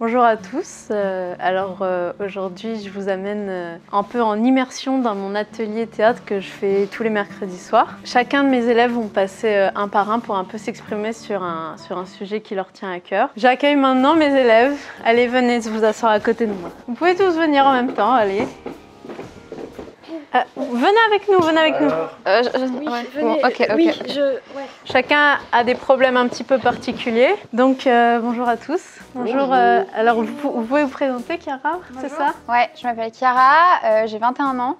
Bonjour à tous. Aujourd'hui, je vous amène un peu en immersion dans mon atelier théâtre que je fais tous les mercredis soirs. Chacun de mes élèves vont passer un par un pour un peu s'exprimer sur un sujet qui leur tient à cœur. J'accueille maintenant mes élèves. Allez, venez vous asseoir à côté de moi. Vous pouvez tous venir en même temps, allez. Venez avec nous, venez avec nous. Oui, ouais. venez. Bon, ok. Oui, Chacun a des problèmes un petit peu particuliers. Donc, bonjour à tous. Bonjour. Alors, vous pouvez vous présenter, Chiara, c'est ça? Ouais, je m'appelle Chiara, j'ai 21 ans.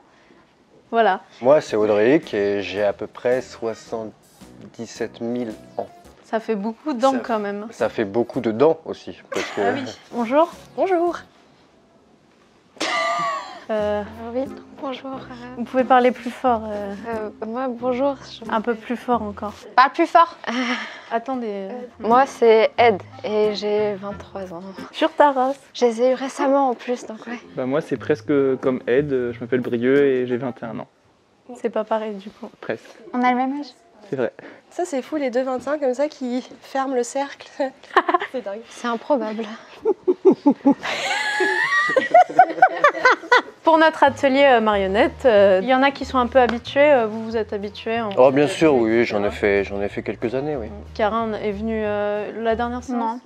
Voilà. Moi, c'est Audric et j'ai à peu près 77 000 ans. Ça fait beaucoup de dents quand même. Ça fait beaucoup de dents aussi. Parce que... Ah oui. Bonjour. Bonjour. Oui, bonjour. Vous pouvez parler plus fort. Moi, bonjour. Un peu plus fort encore. Parle plus fort. Attendez. Moi, c'est Ed et j'ai 23 ans. Sur ta race. Je les ai eu récemment en plus, donc ouais. Bah moi, c'est presque comme Ed. Je m'appelle Brieux et j'ai 21 ans. C'est pas pareil du coup. Presque. On a le même âge. C'est vrai. Ça, c'est fou, les deux 25 comme ça qui ferment le cercle. C'est dingue. C'est improbable. Pour notre atelier marionnette, il y en a qui sont un peu habitués. Vous êtes habitués? Oh, bien sûr, oui, j'en ai fait quelques années, oui. Chiara est venue la dernière séance? Non.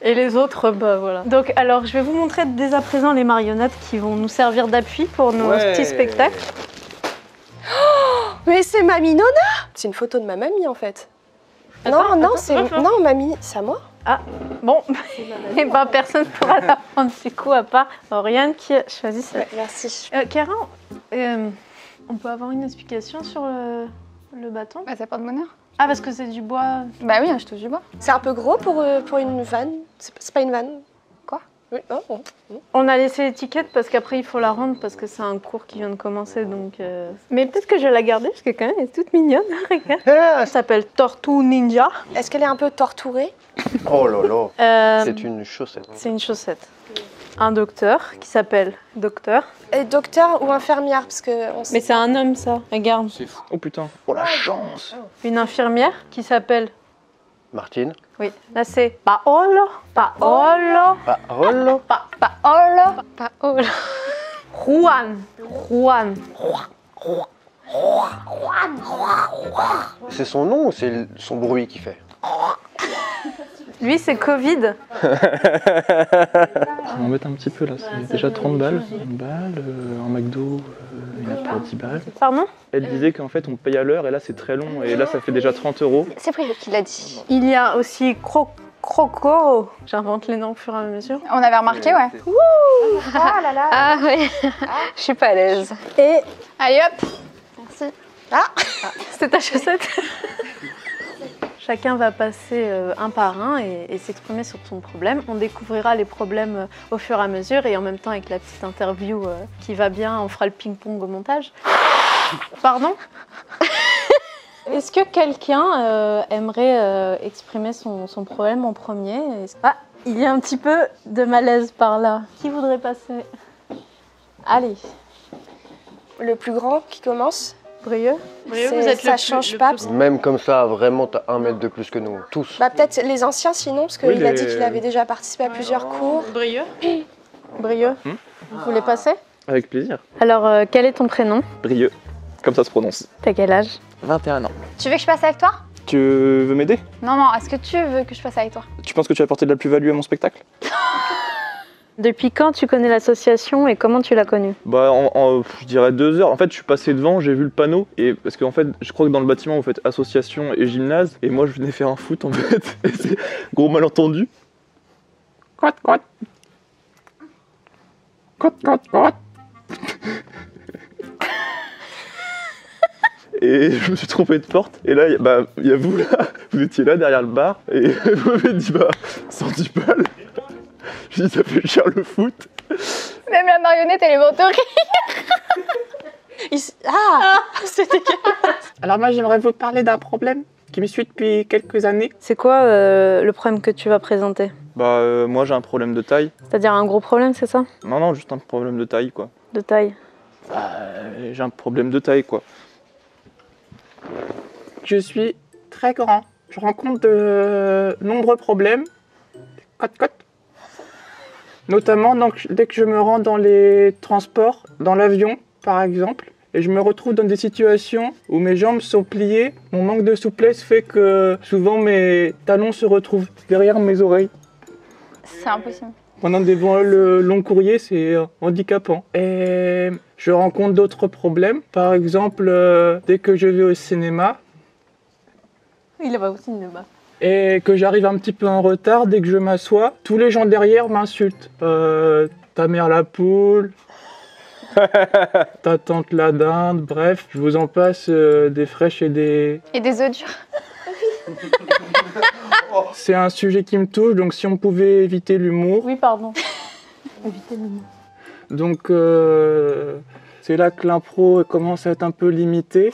Et les autres, bah voilà. Donc, alors, je vais vous montrer dès à présent les marionnettes qui vont nous servir d'appui pour nos petits spectacles. Mais c'est Mamie Nona! C'est une photo de ma mamie en fait. Non, mamie, c'est à moi? Ah, bon, et ben personne ne pourra la prendre du coup à part Oriane qui a choisi ça. Ouais, merci. Chiara, on peut avoir une explication sur le bâton? Bah, ça porte bonheur. Ah, parce que c'est du bois. Bah oui, je touche du bois. C'est un peu gros pour une vanne. C'est pas une vanne. Quoi? Oui, oh, bon. On a laissé l'étiquette parce qu'après il faut la rendre parce que c'est un cours qui vient de commencer donc. Mais peut-être que je vais la garder parce que quand même elle est toute mignonne. Regarde. Elle s'appelle Tortue Ninja. Est-ce qu'elle est un peu torturée? Oh là là, c'est une chaussette. C'est une chaussette. Un docteur qui s'appelle Docteur. Et docteur ou infirmière parce que on sait. Mais c'est un homme ça. Regarde. C'est fou. Oh putain. Oh la chance. Une infirmière qui s'appelle. Martine. Oui. Là c'est Paolo. Paolo. Paolo. Paolo. Paolo. Juan. C'est son nom ou c'est son bruit qui fait? Lui c'est Covid. Ça m'embête un petit peu là. C'est déjà 30 balles. 30 balles. En McDo, il y en a pour 10 balles. Pardon? Elle disait qu'en fait on paye à l'heure et là c'est très long et là ça fait déjà 30 €. C'est Brieux qui l'a dit. Il y a aussi Croco. J'invente les noms au fur et à mesure. On avait remarqué, ouais. Ah là là. Ah oui, je suis pas à l'aise. Et Allez hop. Merci. c'était ta chaussette. Chacun va passer un par un et s'exprimer sur son problème. On découvrira les problèmes au fur et à mesure et en même temps avec la petite interview qui va bien, on fera le ping-pong au montage. Pardon? Est-ce que quelqu'un aimerait exprimer son problème en premier? Ah, il y a un petit peu de malaise par là. Qui voudrait passer? Allez. Le plus grand qui commence. Brieux? Ça change pas. Même comme ça, vraiment, t'as 1 mètre de plus que nous, tous. Bah peut-être les anciens sinon parce qu'il a dit qu'il avait déjà participé à plusieurs cours. Brieux? Brieux? Vous voulez passer? Avec plaisir. Alors, quel est ton prénom? Brieux. Comme ça se prononce. T'as quel âge? 21 ans. Tu veux que je passe avec toi? Tu veux m'aider? Non, est-ce que tu veux que je passe avec toi? Tu penses que tu as apporté de la plus-value à mon spectacle? Depuis quand tu connais l'association et comment tu l'as connue? Bah je dirais 2 heures. En fait je suis passé devant, j'ai vu le panneau et parce qu'en fait je crois que dans le bâtiment vous faites association et gymnase et moi je venais faire un foot en fait. Et c'est gros malentendu. Quoi. Et je me suis trompé de porte et là il y a vous là, vous étiez là derrière le bar et vous m'avez dit 110 balles. J'ai dit ça fait cher le foot. Même la marionnette, elle est morte de rire. C'était Alors moi j'aimerais vous parler d'un problème qui me suit depuis quelques années. C'est quoi le problème que tu vas présenter? Moi j'ai un problème de taille. C'est-à-dire un gros problème, c'est ça? Non, juste un problème de taille quoi. De taille? J'ai un problème de taille quoi. Je suis très grand. Je rencontre de nombreux problèmes Cote. Notamment donc, dès que je me rends dans les transports, dans l'avion par exemple, et je me retrouve dans des situations où mes jambes sont pliées, mon manque de souplesse fait que souvent mes talons se retrouvent derrière mes oreilles. C'est impossible. Pendant des vols longs courriers, c'est handicapant. Et je rencontre d'autres problèmes. Par exemple, dès que je vais au cinéma Il va au cinéma. et que j'arrive un petit peu en retard, dès que je m'assois, tous les gens derrière m'insultent. Ta mère la poule, ta tante la dinde, bref, je vous en passe des fraîches et des... Et des œufs durs. C'est un sujet qui me touche, donc si on pouvait éviter l'humour. Oui, pardon. Évitez le mot. Donc c'est là que l'impro commence à être un peu limitée.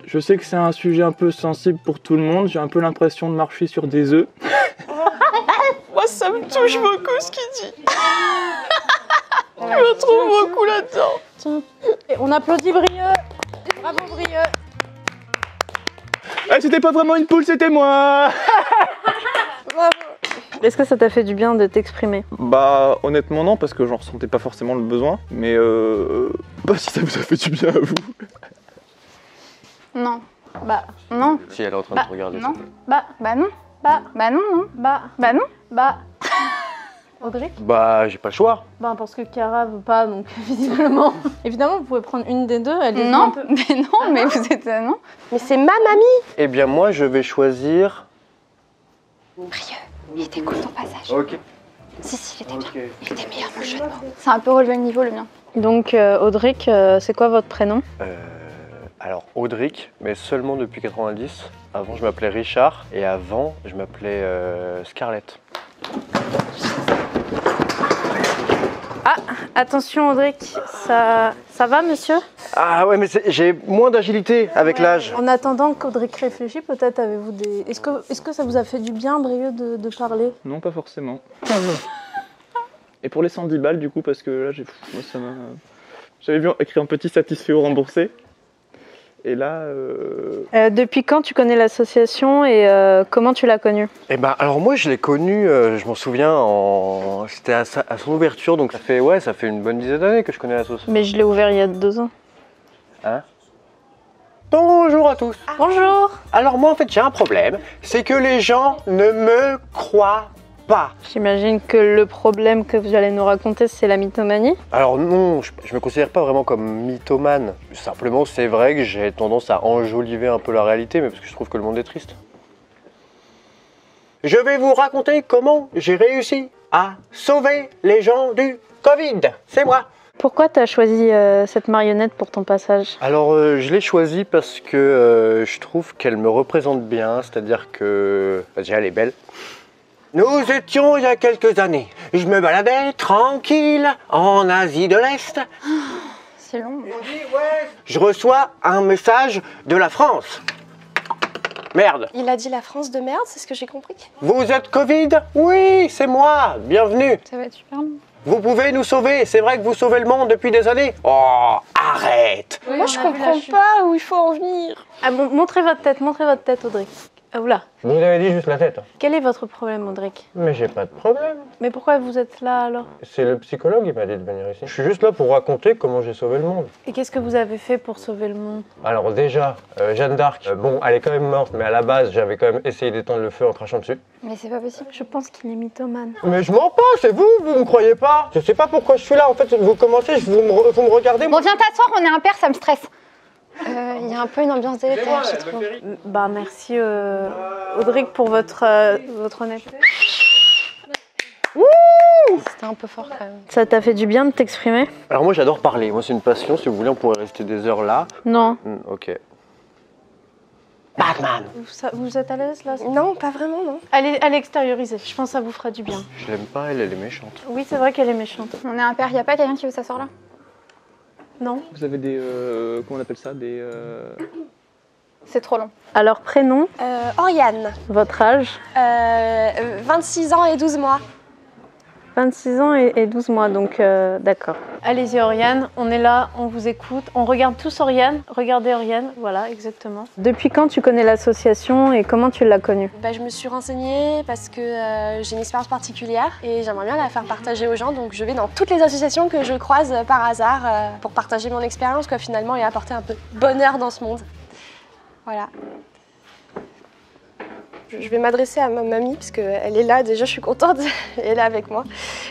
Je sais que c'est un sujet un peu sensible pour tout le monde, j'ai un peu l'impression de marcher sur des œufs. Moi, ça me touche beaucoup ce qu'il dit. Je me retrouve beaucoup là-dedans. Et on applaudit Brieux. Bravo Brieux. Ah, c'était pas vraiment une poule, c'était moi. Est-ce que ça t'a fait du bien de t'exprimer? Bah honnêtement non, parce que j'en ressentais pas forcément le besoin, mais bah si ça vous a fait du bien à vous. Non. Bah, Non. Si elle est en train de te regarder. Non. bah, Bah non. bah, Bah non, non. bah, Bah non. bah. Audrey? Bah j'ai pas le choix. Bah parce que Chiara veut pas, donc visiblement. Évidemment, vous pouvez prendre une des deux. Elle est un Non. peu... Mais non, mais vous êtes... non. Mais c'est ma mamie. Eh bien moi je vais choisir... Brieux, il était cool ton passage. Ok. Si, il était bien. Il était meilleur dans le jeu de mots. C'est un peu relevé le niveau, le mien. Donc Audric, c'est quoi votre prénom? Alors Audric, mais seulement depuis 90. Avant je m'appelais Richard et avant je m'appelais Scarlett. Attention Audric, ça va monsieur? Ah ouais mais j'ai moins d'agilité avec l'âge. En attendant qu'Audric réfléchisse, peut-être avez-vous des... Est-ce que ça vous a fait du bien, Brieux, de parler? Non, pas forcément. Et pour les 110 balles du coup, parce que là moi, ça m'a... J'avais vu écrit un petit satisfait ou remboursé. Et là... Depuis quand tu connais l'association et comment tu l'as connue? Eh ben alors moi je l'ai connu, je m'en souviens, c'était à son ouverture, donc ça fait une bonne dizaine d'années que je connais l'association. Mais je l'ai ouvert il y a 2 ans. Hein? Bonjour à tous. Bonjour. Alors moi en fait j'ai un problème, c'est que les gens ne me croient pas. J'imagine que le problème que vous allez nous raconter, c'est la mythomanie. Alors non, je me considère pas vraiment comme mythomane. Simplement c'est vrai que j'ai tendance à enjoliver un peu la réalité, mais parce que je trouve que le monde est triste. Je vais vous raconter comment j'ai réussi à sauver les gens du Covid. C'est moi. Pourquoi tu as choisi cette marionnette pour ton passage? Alors je l'ai choisie parce que je trouve qu'elle me représente bien, c'est-à-dire que déjà elle est belle. Nous étions il y a quelques années. Je me baladais tranquille en Asie de l'Est. C'est long. Je reçois un message de la France. Merde. Il a dit la France de merde, c'est ce que j'ai compris. Vous êtes Covid? Oui, c'est moi. Bienvenue. Ça va être super long. Vous pouvez nous sauver. C'est vrai que vous sauvez le monde depuis des années. Oh, arrête. Moi, je comprends pas où il faut en venir. Ah, bon, montrez votre tête, Audric. Ah, oula. Vous avez dit juste la tête. Quel est votre problème, Audric? Mais j'ai pas de problème. Mais pourquoi vous êtes là alors? C'est le psychologue qui m'a dit de venir ici. Je suis juste là pour raconter comment j'ai sauvé le monde. Et qu'est-ce que vous avez fait pour sauver le monde? Alors déjà, Jeanne d'Arc, bon, elle est quand même morte, mais à la base, j'avais quand même essayé d'éteindre le feu en crachant dessus. Mais c'est pas possible. Je pense qu'il est mythomane. Mais je mens pas, c'est vous me croyez pas. Je sais pas pourquoi je suis là, en fait, vous commencez, vous me regardez. Bon, viens t'asseoir, on est un père, ça me stresse. Il y a un peu une ambiance délétère, je trouve. Bah merci Audric pour votre honnêteté. C'était un peu fort quand même. Ça t'a fait du bien de t'exprimer? Alors moi j'adore parler, moi c'est une passion, si vous voulez on pourrait rester des heures là. Non. Ok. Batman. Vous êtes à l'aise là? Non, pas vraiment, non. Allez extérioriser, je pense que ça vous fera du bien. Je l'aime pas, elle est méchante. Oui, c'est vrai qu'elle est méchante. On est un père, y a pas quelqu'un qui veut s'asseoir là? Non? Vous avez des... comment on appelle ça? Des... C'est trop long. Alors prénom, Oriane, votre âge, 26 ans et 12 mois. 26 ans et 12 mois, donc d'accord. Allez-y Oriane, on est là, on vous écoute. On regarde tous Oriane. Regardez Oriane, voilà, exactement. Depuis quand tu connais l'association et comment tu l'as connue? Je me suis renseignée parce que j'ai une expérience particulière et j'aimerais bien la faire partager aux gens. Donc je vais dans toutes les associations que je croise par hasard pour partager mon expérience quoi, finalement et apporter un peu de bonheur dans ce monde. Voilà. Je vais m'adresser à ma mamie parce qu'elle est là, déjà je suis contente, elle est là avec moi.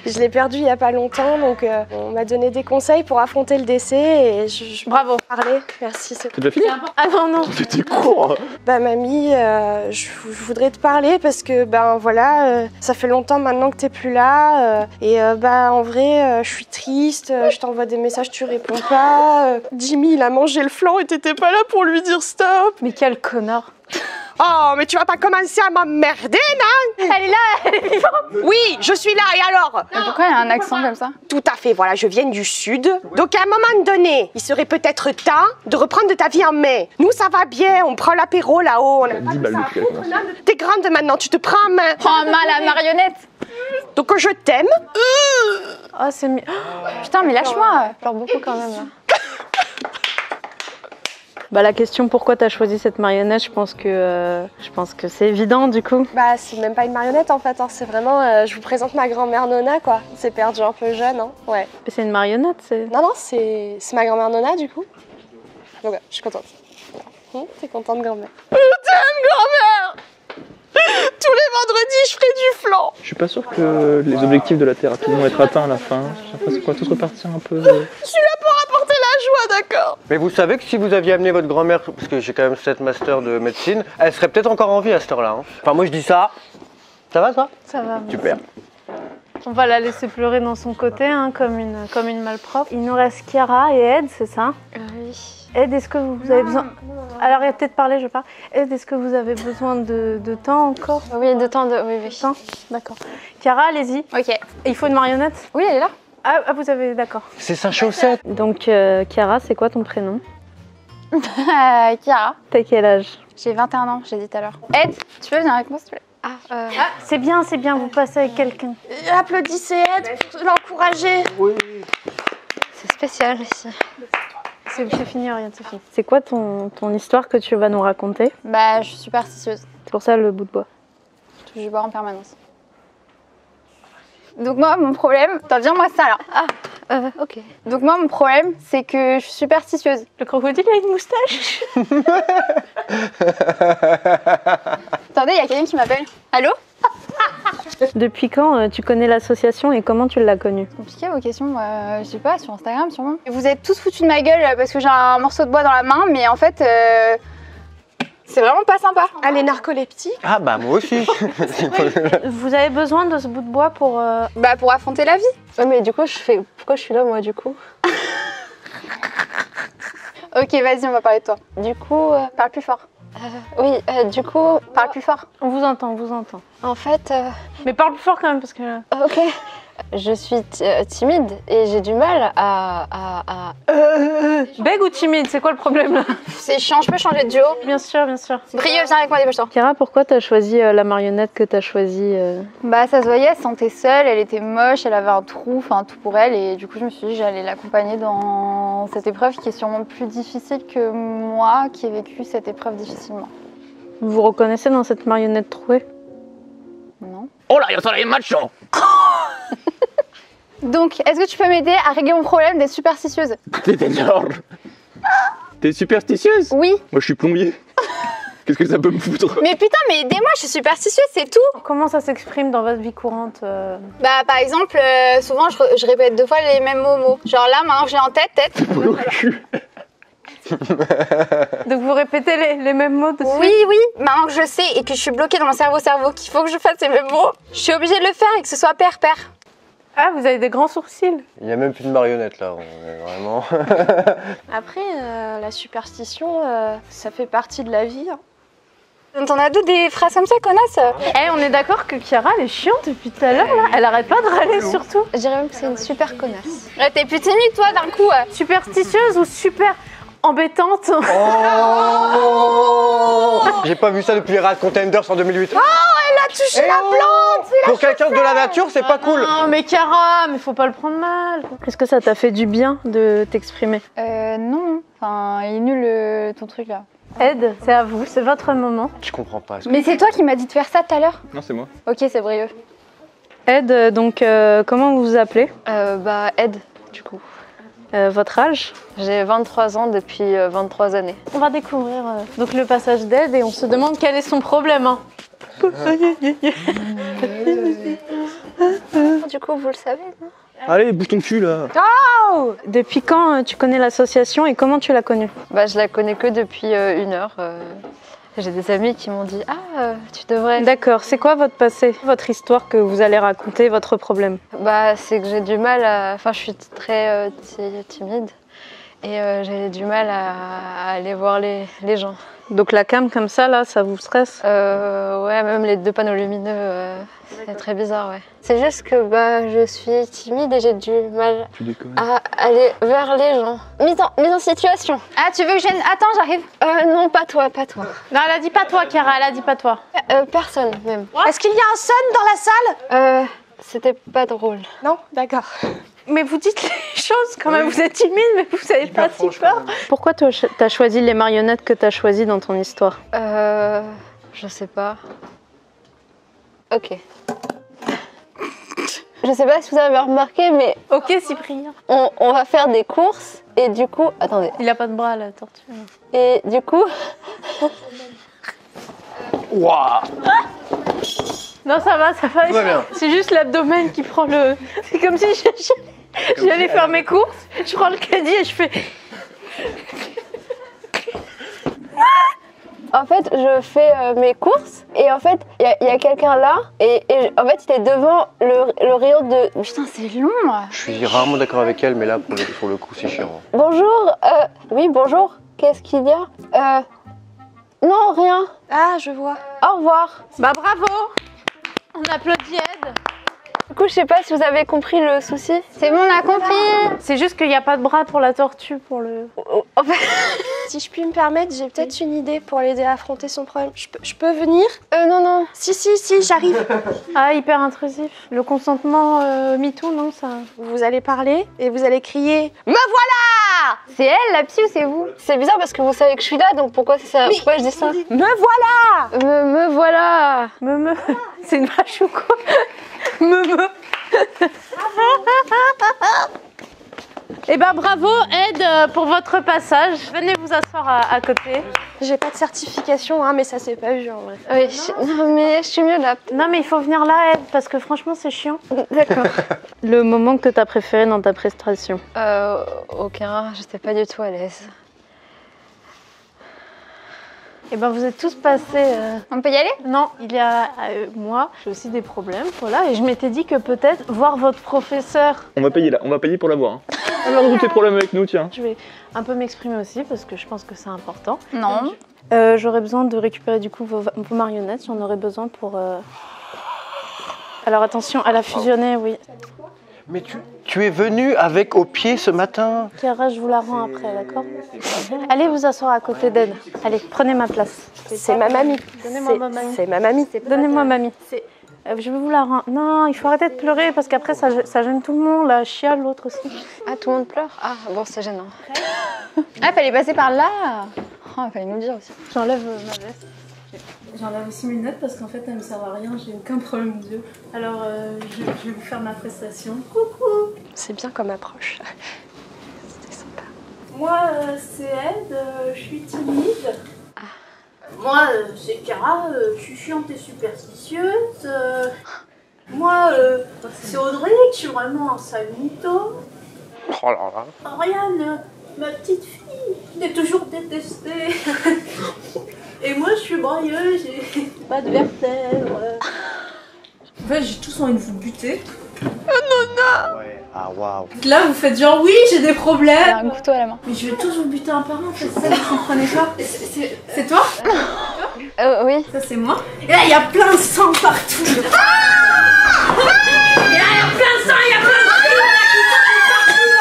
Je l'ai perdue il n'y a pas longtemps, donc on m'a donné des conseils pour affronter le décès et Bravo. Parler. Merci. C'est déjà fini? Ah non, non. C'était court. Mamie, je voudrais te parler parce que voilà, ça fait longtemps maintenant que t'es plus là et en vrai, je suis triste, je t'envoie des messages, tu réponds pas. Jimmy, il a mangé le flan et t'étais pas là pour lui dire stop. Mais quel connard. Oh, mais tu vas pas commencer à m'emmerder, non? Elle est là, elle est vivante. Oui, je suis là, et alors? Mais pourquoi il y a un accent comme ça? Tout à fait, voilà, je viens du sud. Donc à un moment donné, il serait peut-être temps de reprendre ta vie en main. Nous, ça va bien, on prend l'apéro là-haut. On a 10 balles depuis qu'elle commence. T'es grande maintenant, tu te prends en main. Prends en main la marionnette. Donc je t'aime. Oh, c'est mieux. Putain, mais lâche-moi. Je pleure beaucoup quand même là. Bah la question pourquoi t'as choisi cette marionnette, je pense que c'est évident du coup. Bah c'est même pas une marionnette en fait, hein. C'est vraiment, je vous présente ma grand-mère Nona quoi. C'est perdu un peu jeune, hein. Ouais. Mais c'est une marionnette, c'est... Non, c'est ma grand-mère Nona du coup. Donc ouais, je suis contente. T'es contente grand-mère? Je t'aime grand-mère. Tous les vendredis je ferai du flan. Je suis pas sûr que les objectifs de la thérapie vont être atteints à la fin. J'ai l'impression qu'on va tous repartir un peu... Je suis là pour apporter la joie, d'accord? Mais vous savez que si vous aviez amené votre grand-mère, parce que j'ai quand même 7 masters de médecine, elle serait peut-être encore en vie à cette heure-là. Hein. Enfin, moi je dis ça. Ça va ça? Ça va. Super. On va la laisser pleurer dans son côté, hein, comme une malpropre. Il nous reste Chiara et Ed, c'est ça? Oui. Ed, est-ce que vous avez besoin... Alors, il a peut-être parlé, je parle. Ed, est-ce que vous avez besoin de temps encore? Oui, de temps de... Oui, oui. Temps? D'accord. Chiara, allez-y. Ok. Il faut une marionnette? Oui, elle est là. Ah, vous avez... D'accord. C'est sa chaussette. Donc, Chiara, c'est quoi ton prénom? Chiara. T'as quel âge? J'ai 21 ans, j'ai dit tout à l'heure. Ed, tu peux venir avec moi s'il te plaît? Ah, c'est bien, vous passez avec quelqu'un. Applaudissez Ed pour l'encourager. Oui. C'est spécial ici. C'est fini, rien, c'est fini. C'est quoi ton histoire que tu vas nous raconter? Bah, je suis superstitieuse. C'est pour ça le bout de bois. Je bois en permanence. Donc moi, mon problème... Attends, viens-moi ça là. Ok. Donc moi, mon problème, c'est que je suis superstitieuse. Le crocodile a une moustache? Attendez, il y a quelqu'un qui m'appelle. Allô? Depuis quand tu connais l'association et comment tu l'as connue? C'est compliqué vos questions, je sais pas, sur Instagram sûrement. Vous êtes tous foutus de ma gueule parce que j'ai un morceau de bois dans la main, mais en fait, c'est vraiment pas sympa. Elle est narcoleptique. Ah bah moi aussi. Vous avez besoin de ce bout de bois pour... Bah pour affronter la vie. Ouais, mais du coup, pourquoi je suis là, moi, du coup? Ok, vas-y, on va parler de toi. Du coup, Parle plus fort. oui, du coup, Parle plus fort. On vous entend, on vous entend. en fait, Mais parle plus fort quand même parce que... ok. Je suis timide et j'ai du mal à... Bègue ou timide, c'est quoi le problème là? C'est chiant, je peux changer de duo. Bien sûr, bien sûr. Brio, viens avec moi, dépêche-toi. Chiara, pourquoi t'as choisi la marionnette que t'as choisie Bah ça se voyait, elle se sentait seule, elle était moche, elle avait un trou, enfin tout pour elle. Et du coup je me suis dit j'allais l'accompagner dans cette épreuve qui est sûrement plus difficile que moi qui ai vécu cette épreuve difficilement. Vous vous reconnaissez dans cette marionnette trouée? Non. Oh là, yo soy macho. Donc est-ce que tu peux m'aider à régler mon problème d'être superstitieuse? T'es énorme. T'es superstitieuse? Oui. Moi je suis plombier. Qu'est-ce que ça peut me foutre? Mais putain, mais aidez-moi, je suis superstitieuse, c'est tout. Comment ça s'exprime dans votre vie courante Bah par exemple, souvent je répète 2 fois les mêmes mots. Genre là, maintenant que j'ai en tête. Pour le cul. Donc vous répétez les mêmes mots de suite? Oui, oui, maintenant que je sais et que je suis bloquée dans mon cerveau qu'il faut que je fasse ces mêmes mots, je suis obligée de le faire et que ce soit pair. Ah, vous avez des grands sourcils. Il n'y a même plus de marionnette là, on est vraiment... Après, la superstition, ça fait partie de la vie. Hein. T'en as des phrases comme ça, connasse? Eh, on est d'accord que Chiara, elle est chiante depuis tout à l'heure là. Elle arrête pas de râler surtout. Je dirais même que c'est une super connasse. Ouais, t'es plus timide toi d'un coup. Superstitieuse ou super embêtante. Oh J'ai pas vu ça depuis les Rat Contenders en 2008. Oh, elle a touché la plante. Pour quelqu'un de la nature, c'est pas cool. Non, mais Cara, mais faut pas le prendre mal. Est-ce que ça t'a fait du bien de t'exprimer? Non. Enfin, il est nul ton truc là. Ed, c'est à vous, c'est votre moment. Je comprends pas. Mais c'est toi qui m'as dit de faire ça tout à l'heure. Non, c'est moi. Ok, c'est Brieux. Ed, donc comment vous vous appelez? Ed, du coup. Votre âge? J'ai 23 ans depuis 23 années. On va découvrir donc le passage d'Ed et on se demande quel est son problème. Hein. Du coup, vous le savez, non? Allez, bouge ton cul là. Depuis quand tu connais l'association et comment tu l'as connue? Je la connais que depuis 1 heure. J'ai des amis qui m'ont dit tu devrais. D'accord, c'est quoi votre passé? Votre histoire que vous allez raconter, votre problème? C'est que j'ai du mal à. Enfin, je suis très timide et j'ai du mal à aller voir les gens. Donc la cam comme ça, là, ça vous stresse? Ouais, même les 2 panneaux lumineux, c'est très bizarre, ouais. C'est juste que je suis timide et j'ai du mal Tu déconnes. à aller vers les gens. Mise en situation. Ah, tu veux que je vienne? Attends, j'arrive. Non, pas toi, pas toi. Non, elle a dit pas toi, Cara, elle a dit pas toi. Personne même. Est-ce qu'il y a un son dans la salle? C'était pas drôle. Non, d'accord. Mais vous dites les choses quand même, vous êtes timide, mais vous savez pas si peur. Pourquoi t'as choisi les marionnettes que t'as choisies dans ton histoire? Je sais pas. Ok. Je sais pas si vous avez remarqué, mais Ok, Cyprien. on va faire des courses et du coup... Attendez. Il a pas de bras, la tortue. Et du coup... Waouh Non, ça va, ça va. Tout va bien. C'est juste l'abdomen qui prend le... C'est comme si j'allais faire mes courses, je prends le caddie et je fais... En fait, je fais mes courses et en fait, il y a quelqu'un là et en fait, il est devant le rayon de... Putain, c'est long. Je suis rarement d'accord avec elle, mais là, pour le coup, c'est chiant. Bonjour, oui, bonjour, qu'est-ce qu'il y a Non, rien, Ah, je vois. au revoir. Bah bravo. On applaudit Ed. Du coup, je sais pas si vous avez compris le souci. C'est bon, on a compris. C'est juste qu'il n'y a pas de bras pour la tortue, pour le... En fait, Si je puis me permettre, j'ai peut-être une idée pour l'aider à affronter son problème. Je peux venir? non. Si, j'arrive. Ah, hyper intrusif. Le consentement MeToo, non, ça... Vous allez parler et vous allez crier « Me voilà !» C'est elle, la psy, ou c'est vous? c'est bizarre parce que vous savez que je suis là, donc pourquoi c'est ça? Pourquoi je dis ça? Me voilà! Me voilà. Me. C'est une vache ou quoi? Me. Eh ben bravo Ed pour votre passage. Venez vous asseoir à côté. J'ai pas de certification, hein, mais ça s'est pas vu en vrai. Oui, non, mais je suis mieux là. Non mais il faut venir là Ed parce que franchement c'est chiant. D'accord. Le moment que t'as préféré dans ta prestation? Aucun, j'étais pas du tout à l'aise. Eh ben vous êtes tous passés... On peut y aller? Non, il y a moi, j'ai aussi des problèmes, voilà. Et je m'étais dit que peut-être voir votre professeur... On va payer là, on va payer pour la voir. Hein. Alors, tous tes problèmes avec nous, tiens. Je vais un peu m'exprimer aussi parce que je pense que c'est important. Non. J'aurais besoin de récupérer du coup vos marionnettes, j'en aurais besoin pour... Alors attention, elle a fusionné, oui. Mais tu es venu avec au pied ce matin. Cara, je vous la rends après, d'accord? Allez vous asseoir à côté d'Ed. Allez, prenez ma place. C'est ma mamie. Donnez-moi ma mamie. C'est ma mamie. Donnez-moi mamie. Je vais vous la rendre. Non, il faut arrêter de pleurer parce qu'après ça gêne tout le monde. La chiale, l'autre aussi. Ah, tout le monde pleure? Ah, bon, c'est gênant. Ah, fallait passer par là. Oh, il fallait nous le dire aussi. J'enlève ma veste. J'enlève aussi mes lunettes parce qu'en fait elles me servent à rien, j'ai aucun problème d'yeux. Alors je vais vous faire ma prestation. Coucou! C'est bien comme approche. C'était sympa. Moi c'est Ed, je suis timide. Moi c'est Cara, je suis chiante et superstitieuse. Moi c'est Audrey, je suis vraiment un sale mytho. Oh là là. Oriane, ma petite fille, je l'ai toujours détestée. Et moi je suis brailleuse, j'ai pas de vertèbres. En fait j'ai tous envie de vous buter. Ouais. Ah waouh. Là vous faites genre oui j'ai des Elle a problèmes. un couteau à la main. Mais je vais tous vous buter un par un, c'est ça vous comprenez pas. C'est toi? Oui. Ça c'est moi. Et là il y a plein de sang partout. Et là il y a plein de sang, il y a plein de sang qui sont partout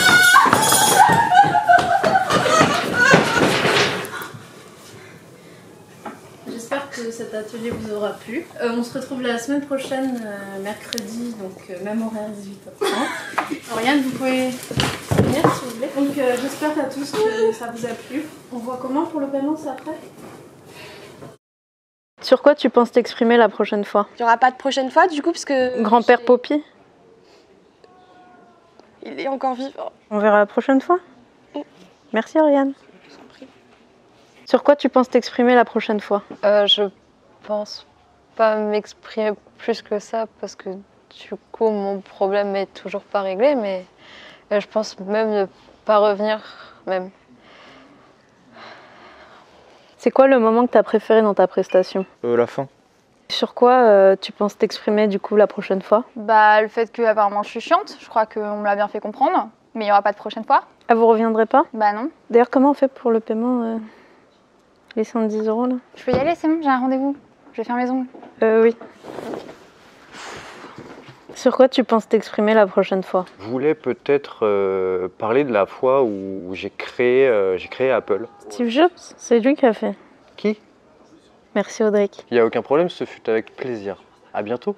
là. aura plu. On se retrouve la semaine prochaine, mercredi, donc même horaire 18h30. Oriane, vous pouvez venir si vous voulez. Donc j'espère à tous que ça vous a plu. On voit comment pour le paiement, c'est après? Sur quoi tu penses t'exprimer la prochaine fois? Il n'y aura pas de prochaine fois du coup parce que... Grand-père Poppy? Il est encore vivant. On verra la prochaine fois. Merci Oriane. Sur quoi tu penses t'exprimer la prochaine fois? Je pense pas m'exprimer plus que ça parce que du coup mon problème est toujours pas réglé, mais je pense même ne pas revenir même. C'est quoi le moment que tu as préféré dans ta prestation? La fin. Sur quoi tu penses t'exprimer du coup la prochaine fois? Bah, le fait que apparemment je suis chiante, je crois qu'on me l'a bien fait comprendre, mais il n'y aura pas de prochaine fois. Ah, vous reviendrez pas? Bah non. D'ailleurs, comment on fait pour le paiement? Les 110 € là? Je peux y aller, c'est bon, j'ai un rendez-vous. Je vais faire mes ongles. Oui. Sur quoi tu penses t'exprimer la prochaine fois? Je voulais peut-être parler de la fois où j'ai créé Apple. Steve Jobs, c'est lui qui a fait. Qui? Merci Audric. Il n'y a aucun problème, ce fut avec plaisir. À bientôt.